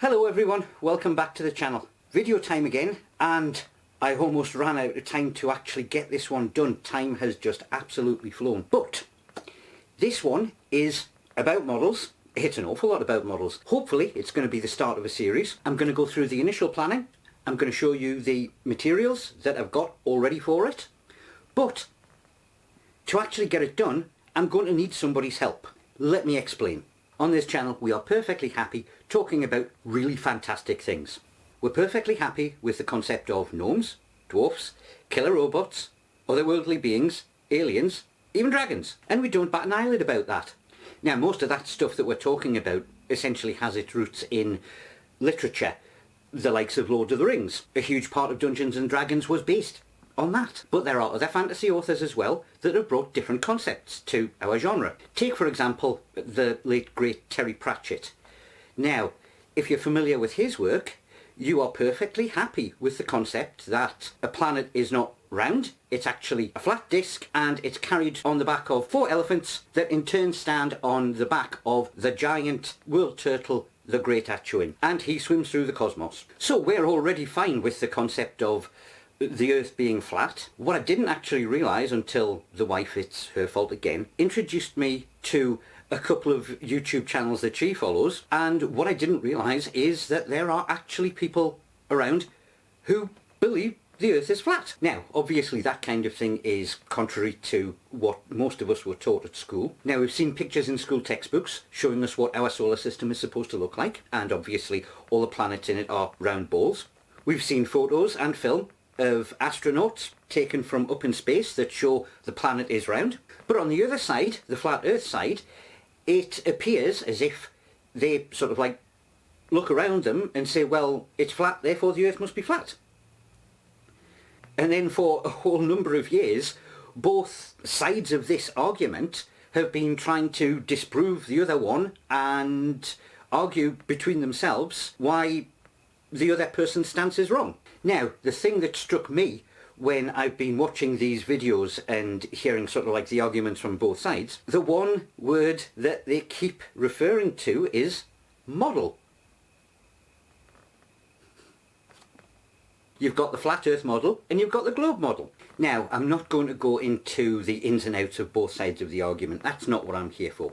Hello everyone, welcome back to the channel. Video time again, and I almost ran out of time to actually get this one done. Time has just absolutely flown. But this one is about models. It's an awful lot about models. Hopefully it's going to be the start of a series. I'm going to go through the initial planning. I'm going to show you the materials that I've got all ready for it. But to actually get it done, I'm going to need somebody's help. Let me explain. On this channel we are perfectly happy talking about really fantastic things. We're perfectly happy with the concept of gnomes, dwarfs, killer robots, otherworldly beings, aliens, even dragons. And we don't bat an eyelid about that. Now most of that stuff that we're talking about essentially has its roots in literature, the likes of Lord of the Rings. A huge part of Dungeons and Dragons was based on that. But there are other fantasy authors as well that have brought different concepts to our genre. Take for example the late great Terry Pratchett. Now if you're familiar with his work, you are perfectly happy with the concept that a planet is not round, it's actually a flat disc, and it's carried on the back of 4 elephants that in turn stand on the back of the giant world turtle, the Great Achuin, and he swims through the cosmos. So we're already fine with the concept of the Earth being flat. What I didn't actually realise until the wife, it's her fault again, introduced me to a couple of YouTube channels that she follows, and what I didn't realise is that there are actually people around who believe the Earth is flat. Now obviously that kind of thing is contrary to what most of us were taught at school. Now we've seen pictures in school textbooks showing us what our solar system is supposed to look like, and obviously all the planets in it are round balls. We've seen photos and film of astronauts taken from up in space that show the planet is round. But on the other side, the flat Earth side, it appears as if they sort of like look around them and say, well, it's flat, therefore the Earth must be flat. And then for a whole number of years, both sides of this argument have been trying to disprove the other one and argue between themselves why the other person's stance is wrong. Now, the thing that struck me when I've been watching these videos and hearing sort of like the arguments from both sides, the one word that they keep referring to is model. You've got the flat Earth model and you've got the globe model. Now, I'm not going to go into the ins and outs of both sides of the argument. That's not what I'm here for.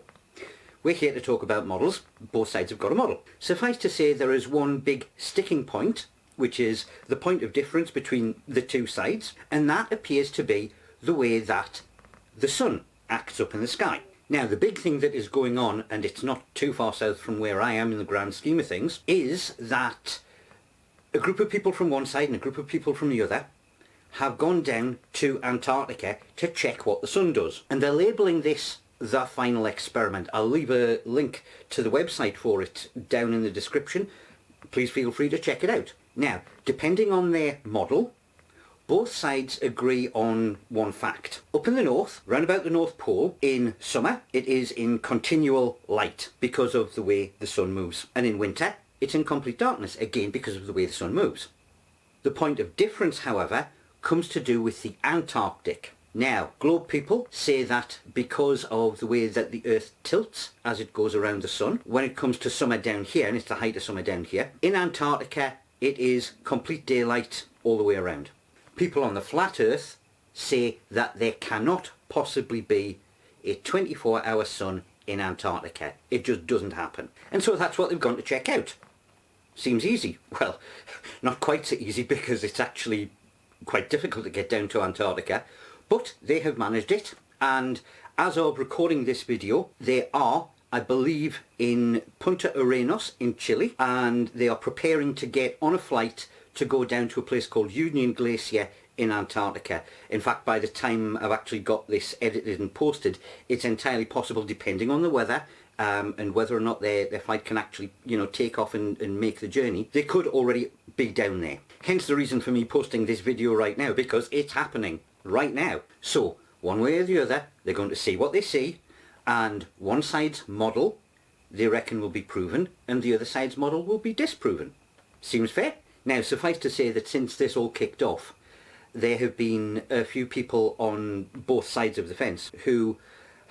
We're here to talk about models. Both sides have got a model. Suffice to say there is one big sticking point, which is the point of difference between the two sides, and that appears to be the way that the sun acts up in the sky. Now the big thing that is going on, and it's not too far south from where I am in the grand scheme of things, is that a group of people from one side and a group of people from the other have gone down to Antarctica to check what the sun does. And they're labelling this the final experiment. I'll leave a link to the website for it down in the description. Please feel free to check it out. Now, depending on their model, both sides agree on one fact. Up in the north, round about the North Pole, in summer it is in continual light because of the way the sun moves. And in winter it's in complete darkness, again because of the way the sun moves. The point of difference, however, comes to do with the Antarctic. Now, globe people say that because of the way that the Earth tilts as it goes around the sun, when it comes to summer down here, and it's the height of summer down here, in Antarctica it is complete daylight all the way around. People on the flat Earth say that there cannot possibly be a 24-hour sun in Antarctica. It just doesn't happen. And so that's what they've gone to check out. Seems easy. Well, not quite so easy, because it's actually quite difficult to get down to Antarctica. But they have managed it, and as of recording this video, they are, I believe, in Punta Arenas in Chile, and they are preparing to get on a flight to go down to a place called Union Glacier in Antarctica. In fact, by the time I've actually got this edited and posted, it's entirely possible, depending on the weather, and whether or not their flight can actually, take off and make the journey, they could already be down there. Hence the reason for me posting this video right now, because it's happening right now. So one way or the other, they're going to see what they see, and one side's model they reckon will be proven and the other side's model will be disproven. Seems fair? Now suffice to say that since this all kicked off, there have been a few people on both sides of the fence who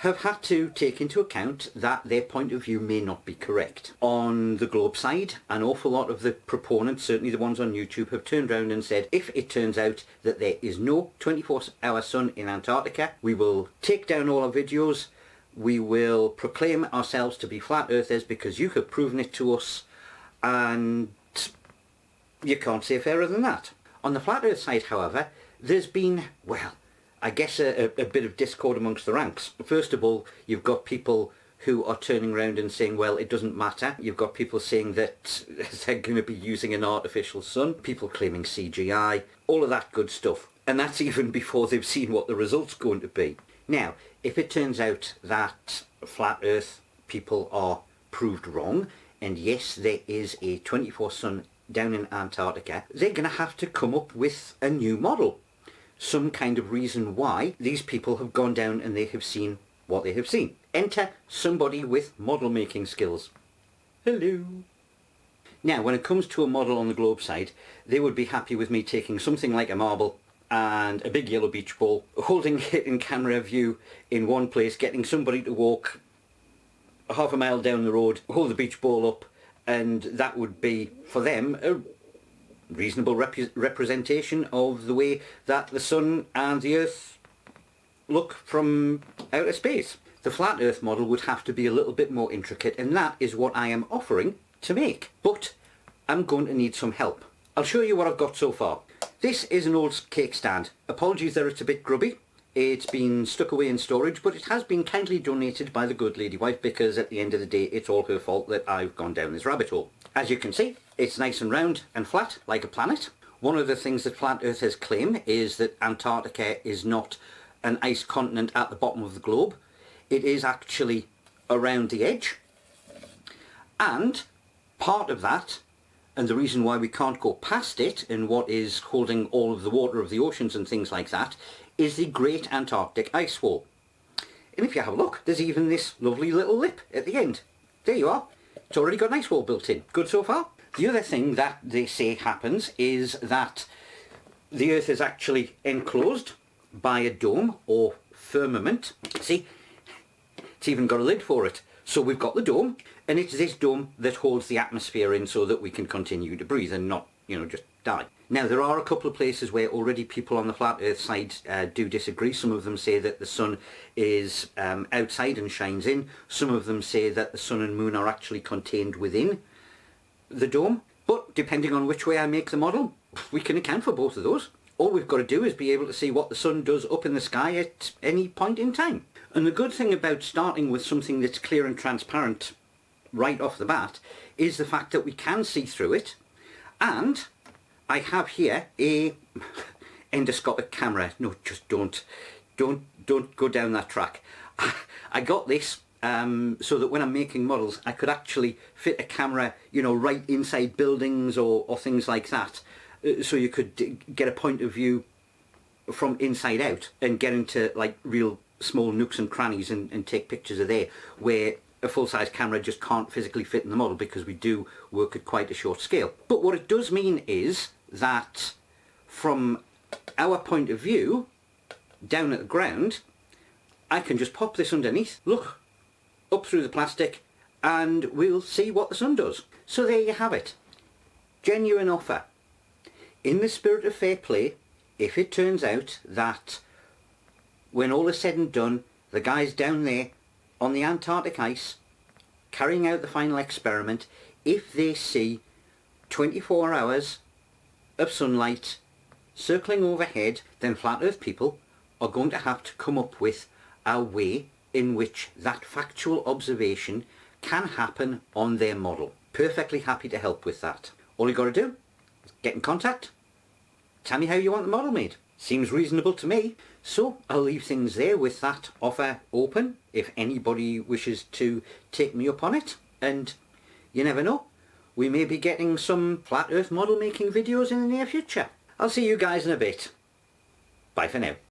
have had to take into account that their point of view may not be correct. On the globe side, an awful lot of the proponents, certainly the ones on YouTube, have turned around and said if it turns out that there is no 24-hour sun in Antarctica, we will take down all our videos, we will proclaim ourselves to be flat earthers because you have proven it to us, and you can't say fairer than that. On the flat earth side, however, there's been, well, I guess a bit of discord amongst the ranks. First of all, you've got people who are turning around and saying, well, it doesn't matter. You've got people saying that they're going to be using an artificial sun, people claiming CGI, all of that good stuff. And that's even before they've seen what the result's going to be. Now, if it turns out that flat earth people are proved wrong, and yes, there is a 24 sun down in Antarctica, they're going to have to come up with a new model. Some kind of reason why these people have gone down and they have seen what they have seen. Enter somebody with model making skills. Hello. Now, when it comes to a model on the globe side, they would be happy with me taking something like a marble and a big yellow beach ball, holding it in camera view in one place, getting somebody to walk half a mile down the road, hold the beach ball up, and that would be, for them, a reasonable representation of the way that the sun and the earth look from outer space. The flat earth model would have to be a little bit more intricate, and that is what I am offering to make. But I'm going to need some help. I'll show you what I've got so far. This is an old cake stand. Apologies that it's a bit grubby. It's been stuck away in storage, but it has been kindly donated by the good lady wife, because at the end of the day it's all her fault that I've gone down this rabbit hole. As you can see, it's nice and round and flat like a planet. One of the things that flat earthers claim is that Antarctica is not an ice continent at the bottom of the globe. It is actually around the edge, and part of that, and the reason why we can't go past it and what is holding all of the water of the oceans and things like that, is the Great Antarctic Ice Wall. And if you have a look, there's even this lovely little lip at the end. There you are. It's already got an ice wall built in. Good so far. The other thing that they say happens is that the Earth is actually enclosed by a dome or firmament. See, it's even got a lid for it. So we've got the dome, and it's this dome that holds the atmosphere in so that we can continue to breathe and not, just die. Now, there are a couple of places where already people on the flat earth side do disagree. Some of them say that the sun is outside and shines in. Some of them say that the sun and moon are actually contained within the dome. But depending on which way I make the model, we can account for both of those. All we've got to do is be able to see what the sun does up in the sky at any point in time. And the good thing about starting with something that's clear and transparent right off the bat is the fact that we can see through it. And I have here a endoscopic camera. No, just don't go down that track. I got this so that when I'm making models, I could actually fit a camera, right inside buildings or things like that. So you could get a point of view from inside out and get into like real small nooks and crannies and take pictures of there, where a full-size camera just can't physically fit in the model because we do work at quite a short scale. But what it does mean is that from our point of view, down at the ground, I can just pop this underneath, look up through the plastic, and we'll see what the sun does. So there you have it. Genuine offer. In the spirit of fair play, if it turns out that when all is said and done, the guys down there on the Antarctic ice carrying out the final experiment, if they see 24 hours of sunlight circling overhead, then flat earth people are going to have to come up with a way in which that factual observation can happen on their model. Perfectly happy to help with that. All you got to do is get in contact, tell me how you want the model made. Seems reasonable to me. So I'll leave things there with that offer open if anybody wishes to take me up on it. And you never know, we may be getting some flat earth model making videos in the near future. I'll see you guys in a bit. Bye for now.